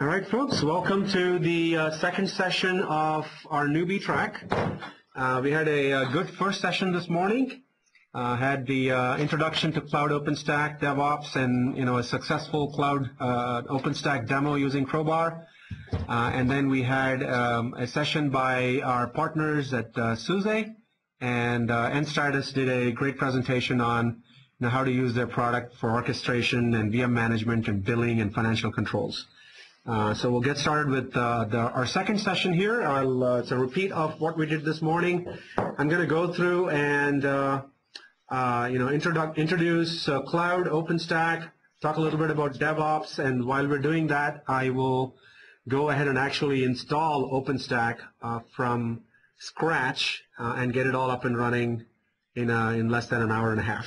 All right, folks, welcome to the second session of our newbie track. We had a good first session this morning. Had the introduction to Cloud OpenStack, DevOps, and a successful Cloud OpenStack demo using Crowbar. And then we had a session by our partners at SUSE, and Enstratus did a great presentation on how to use their product for orchestration and VM management and billing and financial controls. So we'll get started with our second session here. It's a repeat of what we did this morning. I'm going to go through and introduce Cloud OpenStack, talk a little bit about DevOps, and while we're doing that, I will go ahead and actually install OpenStack from scratch and get it all up and running in less than an hour and a half.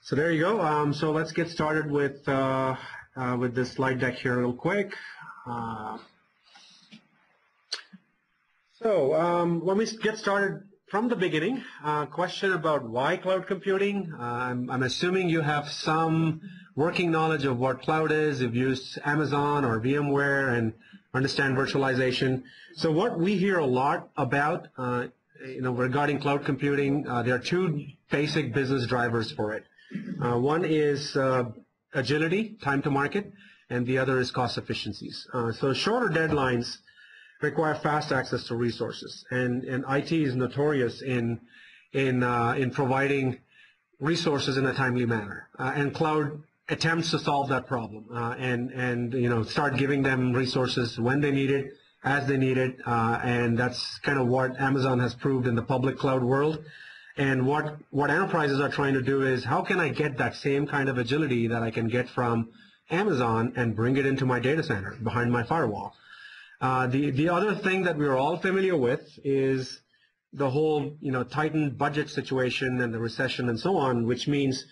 So there you go. So let's get started with this slide deck here real quick. When we get started from the beginning, question about why cloud computing. I'm assuming you have some working knowledge of what cloud is. You've used Amazon or VMware and understand virtualization. So what we hear a lot about, regarding cloud computing, there are two basic business drivers for it. One is agility, time to market, and the other is cost efficiencies. So shorter deadlines require fast access to resources, and IT is notorious in providing resources in a timely manner. And cloud attempts to solve that problem and start giving them resources when they need it, as they need it, and that's kind of what Amazon has proved in the public cloud world. And what enterprises are trying to do is, how can I get that same kind of agility that I can get from Amazon and bring it into my data center behind my firewall? The other thing that we're all familiar with is the whole tightened budget situation and the recession and so on, which means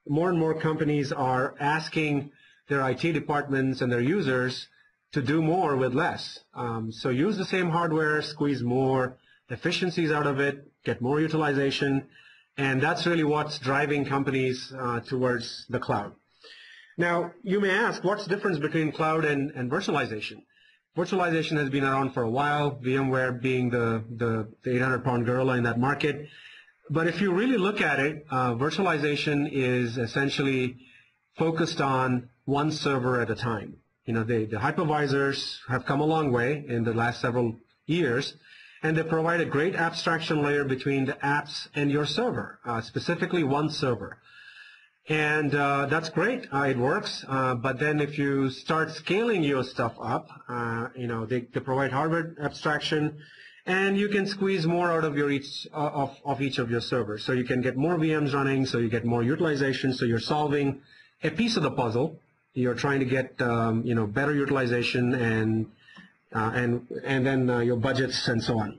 more and more companies are asking their IT departments and their users to do more with less. So use the same hardware, squeeze more efficiencies out of it, get more utilization, and that's really what's driving companies towards the cloud. Now, you may ask, what's the difference between cloud and virtualization? Virtualization has been around for a while, VMware being the 800-pound gorilla in that market. But if you really look at it, virtualization is essentially focused on one server at a time. The hypervisors have come a long way in the last several years, and they provide a great abstraction layer between the apps and your server, specifically one server. And that's great. It works. But then if you start scaling your stuff up, they provide hardware abstraction, and you can squeeze more out of each of your servers. So you can get more VMs running, so you get more utilization. So you're solving a piece of the puzzle. You're trying to get better utilization and then your budgets and so on.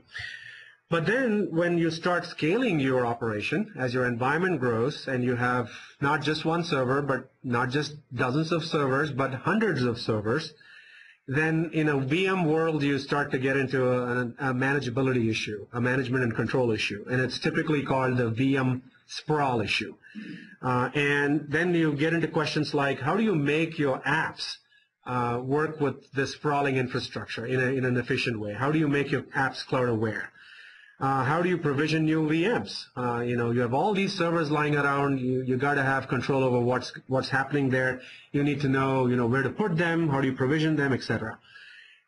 But then when you start scaling your operation, as your environment grows and you have not just one server, but not just dozens of servers, but hundreds of servers, then in a VM world you start to get into a manageability issue, a management and control issue, and it's typically called the VM sprawl issue. And then you get into questions like, how do you make your apps work with this sprawling infrastructure in an efficient way? How do you make your apps cloud aware? How do you provision new VMs? You have all these servers lying around. You got to have control over what's happening there. You need to know where to put them, how do you provision them, etc.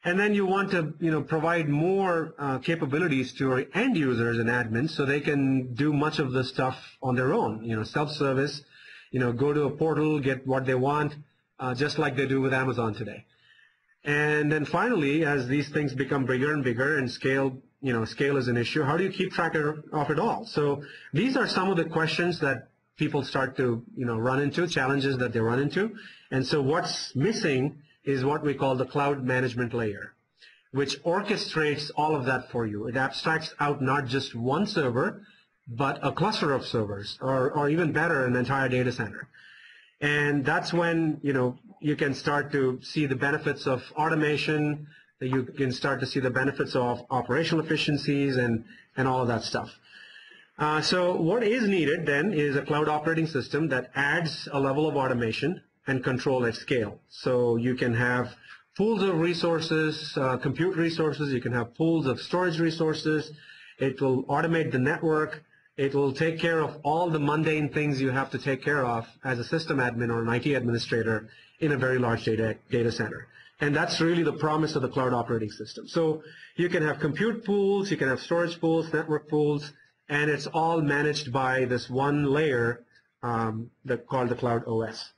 And then you want to provide more capabilities to your end users and admins so they can do much of the stuff on their own. Self-service. Go to a portal, get what they want. Just like they do with Amazon today. And then finally, as these things become bigger and bigger and scale is an issue, how do you keep track of it all? So these are some of the questions that people start to run into, challenges that they run into. And so what's missing is what we call the cloud management layer, which orchestrates all of that for you. It abstracts out not just one server, but a cluster of servers, or even better, an entire data center. And that's when, you can start to see the benefits of automation, you can start to see the benefits of operational efficiencies and all of that stuff. So what is needed then is a cloud operating system that adds a level of automation and control at scale. So you can have pools of resources, compute resources. You can have pools of storage resources. It will automate the network. It will take care of all the mundane things you have to take care of as a system admin or an IT administrator in a very large data center. And that's really the promise of the cloud operating system. So you can have compute pools, you can have storage pools, network pools, and it's all managed by this one layer called the Cloud OS.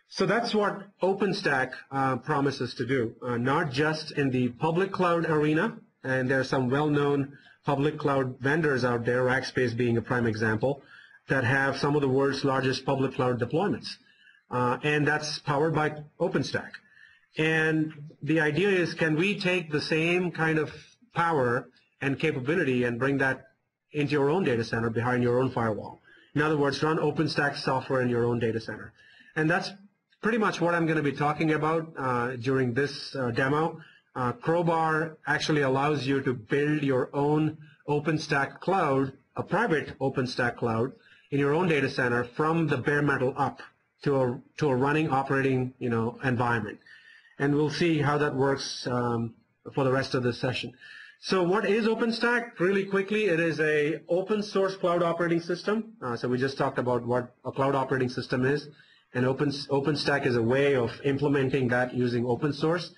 So that's what OpenStack promises to do, not just in the public cloud arena, and there are some well-known public cloud vendors out there, Rackspace being a prime example, that have some of the world's largest public cloud deployments. And that's powered by OpenStack. And the idea is, can we take the same kind of power and capability and bring that into your own data center behind your own firewall? In other words, run OpenStack software in your own data center. And that's pretty much what I'm going to be talking about during this demo. Crowbar actually allows you to build your own OpenStack cloud, a private OpenStack cloud, in your own data center from the bare metal up to a running operating environment. And we'll see how that works for the rest of this session. So what is OpenStack? Really quickly, it is a open source cloud operating system. So we just talked about what a cloud operating system is. And OpenStack is a way of implementing that using open source.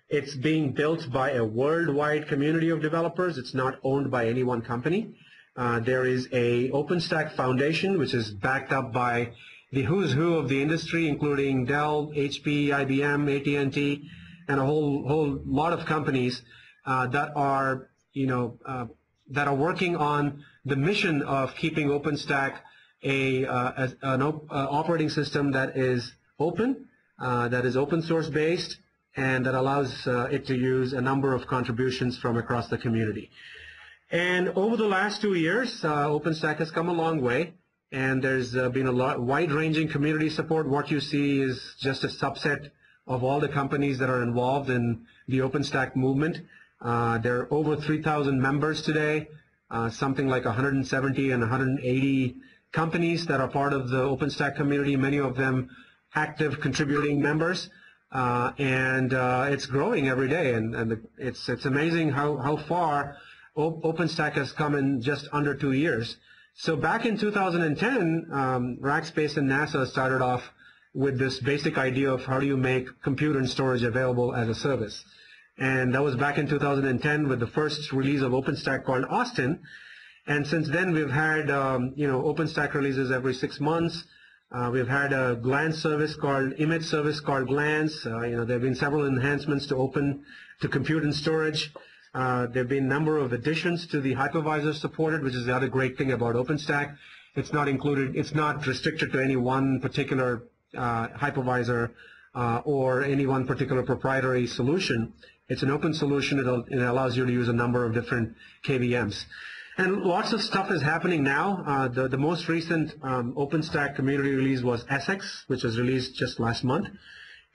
It's being built by a worldwide community of developers. It's not owned by any one company. There is a OpenStack Foundation, which is backed up by the who's who of the industry, including Dell, HP, IBM, AT&T, and a whole lot of companies that are working on the mission of keeping OpenStack an operating system that is open, that is open source based, and that allows it to use a number of contributions from across the community. And over the last 2 years, OpenStack has come a long way, and there's been a lot wide-ranging community support. What you see is just a subset of all the companies that are involved in the OpenStack movement. There are over 3,000 members today, something like 170 and 180 companies that are part of the OpenStack community, many of them active contributing members. And it's growing every day, and it's amazing how far OpenStack has come in just under 2 years. So back in 2010, Rackspace and NASA started off with this basic idea of how do you make compute and storage available as a service. And that was back in 2010 with the first release of OpenStack called Austin. And since then, we've had OpenStack releases every 6 months. We've had a Glance service called image service called Glance. There have been several enhancements to compute and storage. There have been a number of additions to the hypervisor supported, which is the other great thing about OpenStack. It's not restricted to any one particular hypervisor or any one particular proprietary solution. It's an open solution. It allows you to use a number of different KVMs. And lots of stuff is happening now. The most recent OpenStack community release was Essex, which was released just last month.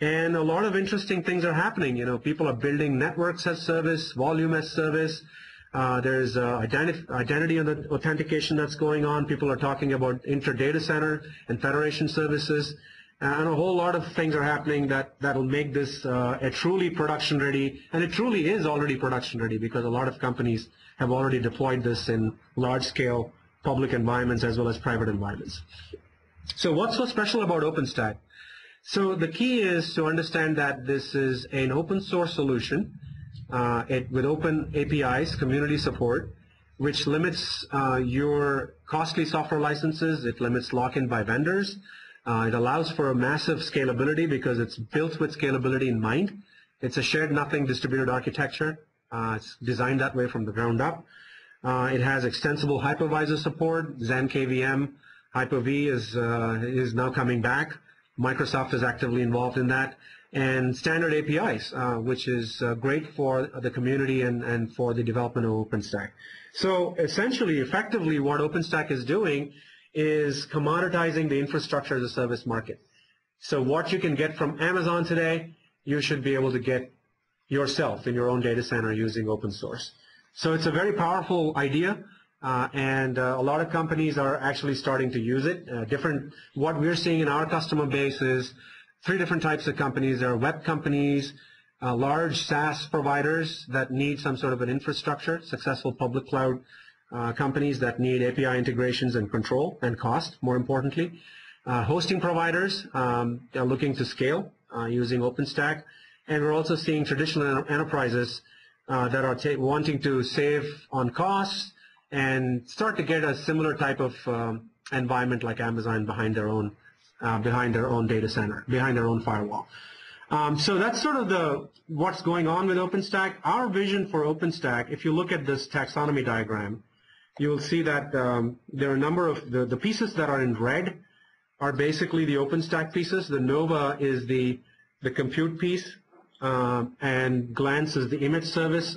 And a lot of interesting things are happening. People are building networks as service, volume as service. There's identity and authentication that's going on. People are talking about inter-data center and federation services. And a whole lot of things are happening that'll make this a truly production ready, and it truly is already production ready because a lot of companies have already deployed this in large-scale public environments as well as private environments. So what's so special about OpenStack? So the key is to understand that this is an open source solution with open APIs, community support, which limits your costly software licenses. It limits lock-in by vendors. It allows for a massive scalability because it's built with scalability in mind. It's a shared nothing distributed architecture. It's designed that way from the ground up. It has extensible hypervisor support. Xen KVM, Hyper-V is now coming back. Microsoft is actively involved in that. And standard APIs, which is great for the community and for the development of OpenStack. So essentially, effectively, what OpenStack is doing is commoditizing the infrastructure as a service market. So what you can get from Amazon today, you should be able to get yourself in your own data center using open source. So it's a very powerful idea, and a lot of companies are actually starting to use it. What we're seeing in our customer base is 3 different types of companies. There are web companies, large SaaS providers that need some sort of an infrastructure, successful public cloud companies that need API integrations and control and cost, more importantly. Hosting providers are looking to scale using OpenStack. And we're also seeing traditional enterprises that are wanting to save on costs and start to get a similar type of environment like Amazon behind their own data center, behind their own firewall. So that's sort of what's going on with OpenStack. Our vision for OpenStack, if you look at this taxonomy diagram, you will see that there are a number of the pieces that are in red are basically the OpenStack pieces. The Nova is the compute piece, and Glance is the image service.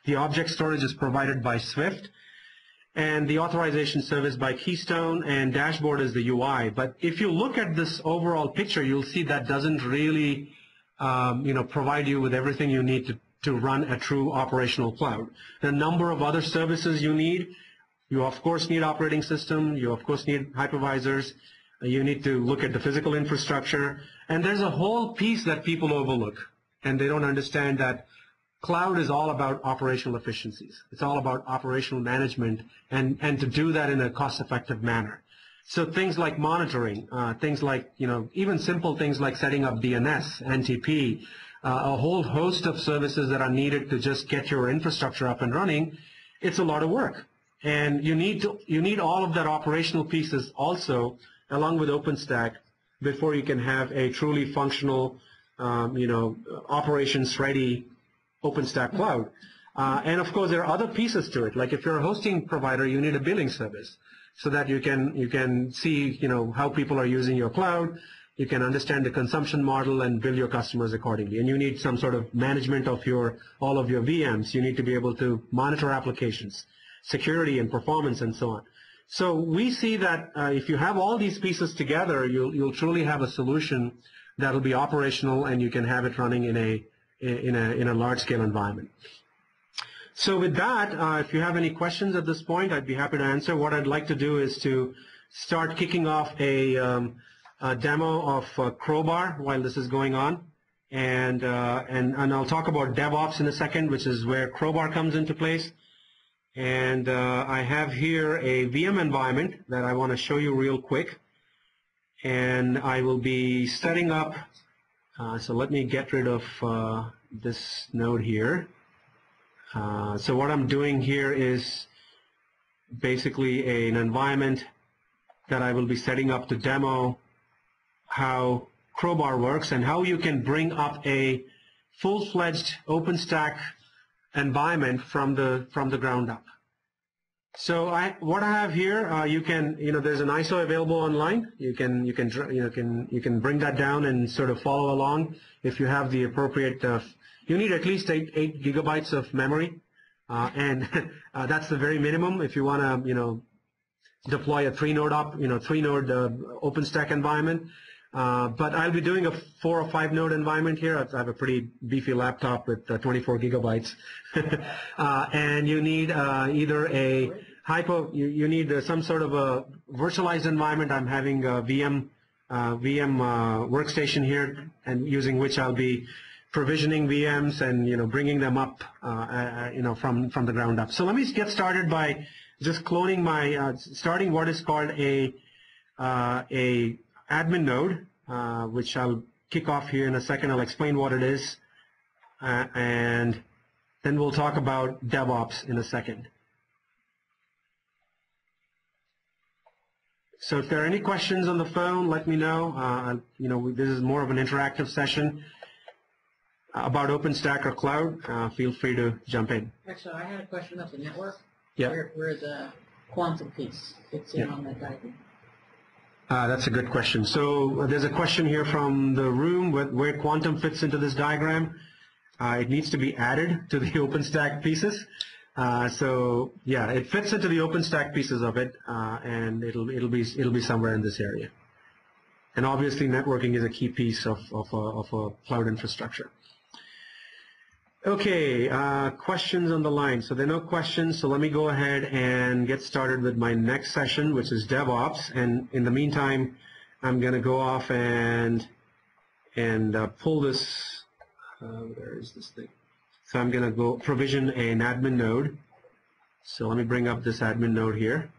The object storage is provided by Swift, and the authorization service by Keystone, and Dashboard is the UI. But if you look at this overall picture, you'll see that doesn't really provide you with everything you need to run a true operational cloud. There are a number of other services you need. You of course need operating system. You of course need hypervisors. You need to look at the physical infrastructure. And there's a whole piece that people overlook, and they don't understand that cloud is all about operational efficiencies. It's all about operational management, and to do that in a cost-effective manner. So things like monitoring, things like, even simple things like setting up DNS, NTP, a whole host of services that are needed to just get your infrastructure up and running, it's a lot of work. And you need all of that operational pieces also along with OpenStack before you can have a truly functional, operations-ready OpenStack cloud. And of course, there are other pieces to it. Like if you're a hosting provider, you need a billing service so that you can see, how people are using your cloud. You can understand the consumption model and bill your customers accordingly. And you need some sort of management of all of your VMs. You need to be able to monitor applications, security and performance, and so on. So we see that if you have all these pieces together, you'll truly have a solution that will be operational, and you can have it running in a large-scale environment. So with that, if you have any questions at this point, I'd be happy to answer. What I'd like to do is to start kicking off a demo of Crowbar while this is going on, and I'll talk about DevOps in a second, which is where Crowbar comes into place. And I have here a VM environment that I want to show you real quick. And I will be setting up, so let me get rid of this node here. So what I'm doing here is basically an environment that I will be setting up to demo how Crowbar works and how you can bring up a full-fledged OpenStack environment from the ground up. So what I have here, there's an ISO available online. You can bring that down and sort of follow along if you have the appropriate. You need at least 8 gigabytes of memory, and that's the very minimum if you want to deploy a 3-node OpenStack environment. But I'll be doing a 4 or 5 node environment here. I have a pretty beefy laptop with 24 gigabytes. And you need either a you need some sort of a virtualized environment. I'm having a VM workstation here, and using which I'll be provisioning VMs and bringing them up from the ground up. So let me get started by just cloning starting what is called a admin node, which I'll kick off here in a second. I'll explain what it is, and then we'll talk about DevOps in a second. So if there are any questions on the phone, let me know. This is more of an interactive session about OpenStack or cloud. Feel free to jump in. Actually, I had a question about the network. Yeah. Where the quantum piece fits in on that diagram. That's a good question. So there's a question here from the room where quantum fits into this diagram. It needs to be added to the OpenStack pieces. So yeah, it fits into the OpenStack pieces of it, and it'll be somewhere in this area. And obviously, networking is a key piece of a cloud infrastructure. Okay, questions on the line. So there are no questions, so let me go ahead and get started with my next session, which is DevOps. And in the meantime, I'm going to go off and pull this Where is this thing? So I'm going to go provision an admin node. So let me bring up this admin node here.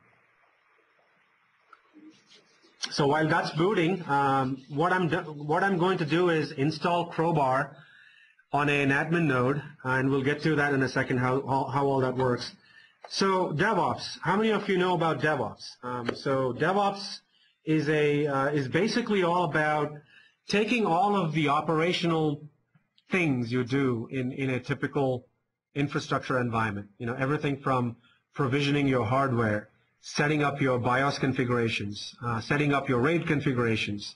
So while that's booting, what I'm going to do is install Crowbar on an admin node, and we'll get to that in a second, how all that works. So DevOps, how many of you know about DevOps? So DevOps is basically all about taking all of the operational things you do in a typical infrastructure environment. You know, everything from provisioning your hardware, setting up your BIOS configurations, setting up your RAID configurations,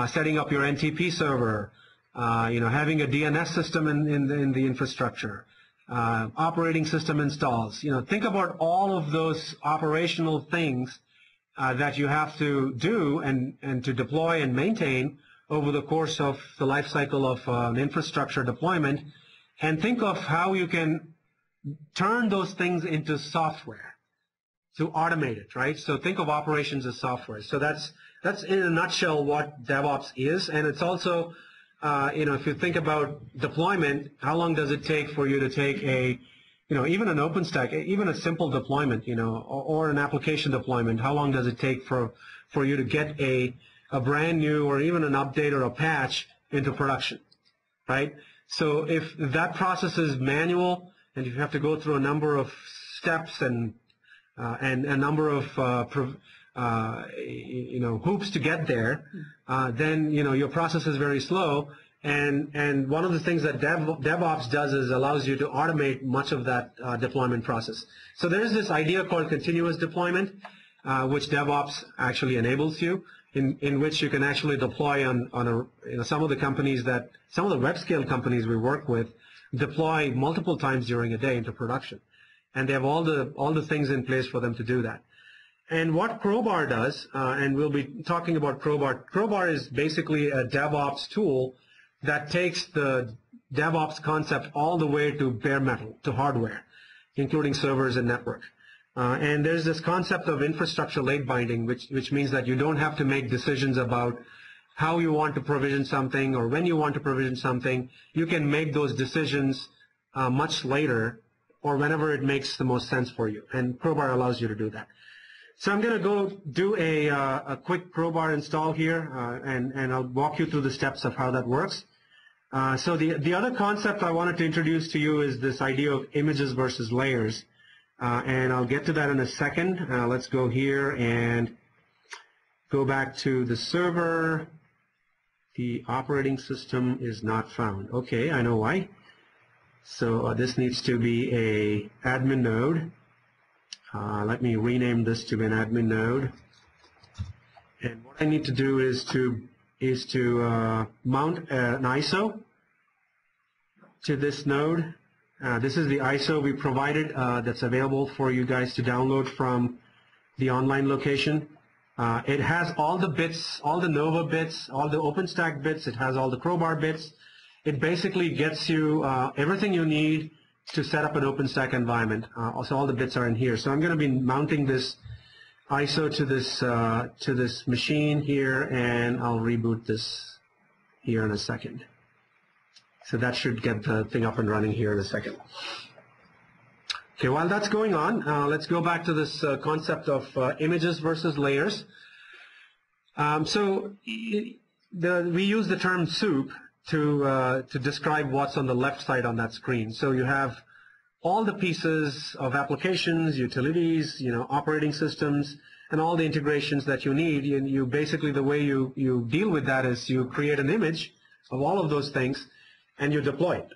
setting up your NTP server, having a DNS system in the infrastructure, operating system installs. Think about all of those operational things that you have to do and to deploy and maintain over the course of the life cycle of an infrastructure deployment, and think of how you can turn those things into software to automate it, right? So think of operations as software. So that's in a nutshell what DevOps is, and it's also, if you think about deployment, how long does it take for you to take even an OpenStack, even a simple deployment, or an application deployment, how long does it take for you to get a brand new or even an update or a patch into production, right? So if that process is manual and you have to go through a number of steps and a number of hoops to get there, then your process is very slow. And one of the things that DevOps does is allows you to automate much of that deployment process. So there's this idea called continuous deployment, which DevOps actually enables you, in which you can actually deploy on some of the web scale companies we work with deploy multiple times during a day into production, and they have all the things in place for them to do that. And what Crowbar does, and we'll be talking about Crowbar. Crowbar is basically a DevOps tool that takes the DevOps concept all the way to bare metal, to hardware, including servers and network. And there's this concept of infrastructure late binding, which means that you don't have to make decisions about how you want to provision something or when you want to provision something. You can make those decisions much later or whenever it makes the most sense for you. And Crowbar allows you to do that. So I'm going to go do a quick Crowbar install here, and I'll walk you through the steps of how that works. So the other concept I wanted to introduce to you is this idea of images versus layers. And I'll get to that in a second. Let's go here and go back to the server. The operating system is not found. Okay, I know why. So this needs to be a admin node. Let me rename this to an admin node. And what I need to do is to mount an ISO to this node. This is the ISO we provided that's available for you guys to download from the online location. It has all the bits, all the Nova bits, all the OpenStack bits. It has all the Crowbar bits. It basically gets you everything you need to set up an OpenStack environment. Also, all the bits are in here. So I'm going to be mounting this ISO to this machine here, and I'll reboot this here in a second. So that should get the thing up and running here in a second. Okay, while that's going on, let's go back to this concept of images versus layers. We use the term soup to describe what's on the left side on that screen. So you have all the pieces of applications, utilities, operating systems, and all the integrations that you need. And you basically, the way you deal with that is you create an image of all of those things, and you deploy it,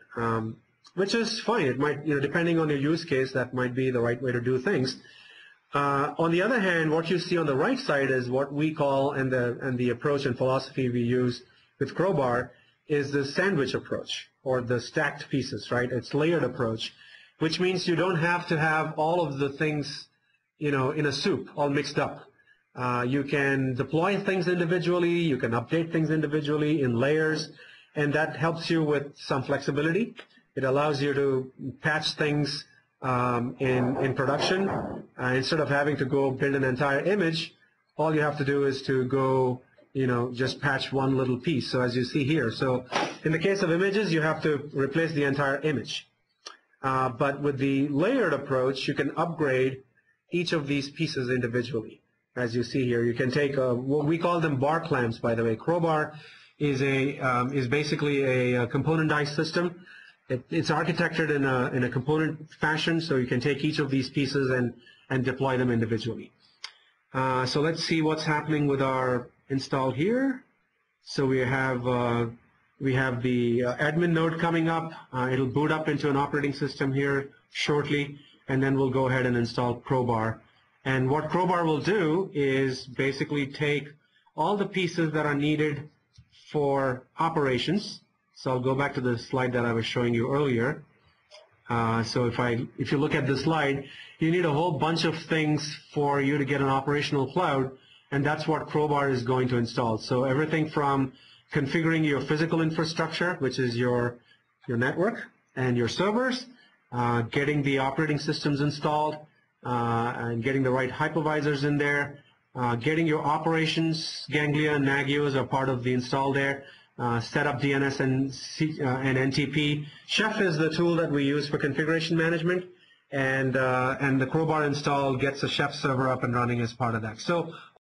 which is fine. It might, depending on your use case, that might be the right way to do things. On the other hand, what you see on the right side is what we call, and the approach and philosophy we use with Crowbar, is the sandwich approach, or the stacked pieces, right? It's layered approach, which means you don't have to have all of the things, in a soup, all mixed up. You can deploy things individually, you can update things individually in layers, and that helps you with some flexibility. It allows you to patch things in production. Instead of having to go build an entire image, all you have to do is to go just patch one little piece. So as you see here, so in the case of images, you have to replace the entire image. But with the layered approach, you can upgrade each of these pieces individually. As you see here, you can take what we call them bar clamps, by the way. Crowbar is basically a componentized system. It's architected in a component fashion, so you can take each of these pieces and deploy them individually. So let's see what's happening with our install here. So we have the admin node coming up. It'll boot up into an operating system here shortly, and then we'll go ahead and install Crowbar. And what Crowbar will do is basically take all the pieces that are needed for operations. So I'll go back to the slide that I was showing you earlier. So if you look at the slide, you need a whole bunch of things for you to get an operational cloud, and that's what Crowbar is going to install. So everything from configuring your physical infrastructure, which is your network and your servers, getting the operating systems installed, and getting the right hypervisors in there, getting your operations, Ganglia and Nagios are part of the install there, set up DNS and NTP. Chef is the tool that we use for configuration management, and the Crowbar install gets a Chef server up and running as part of that. So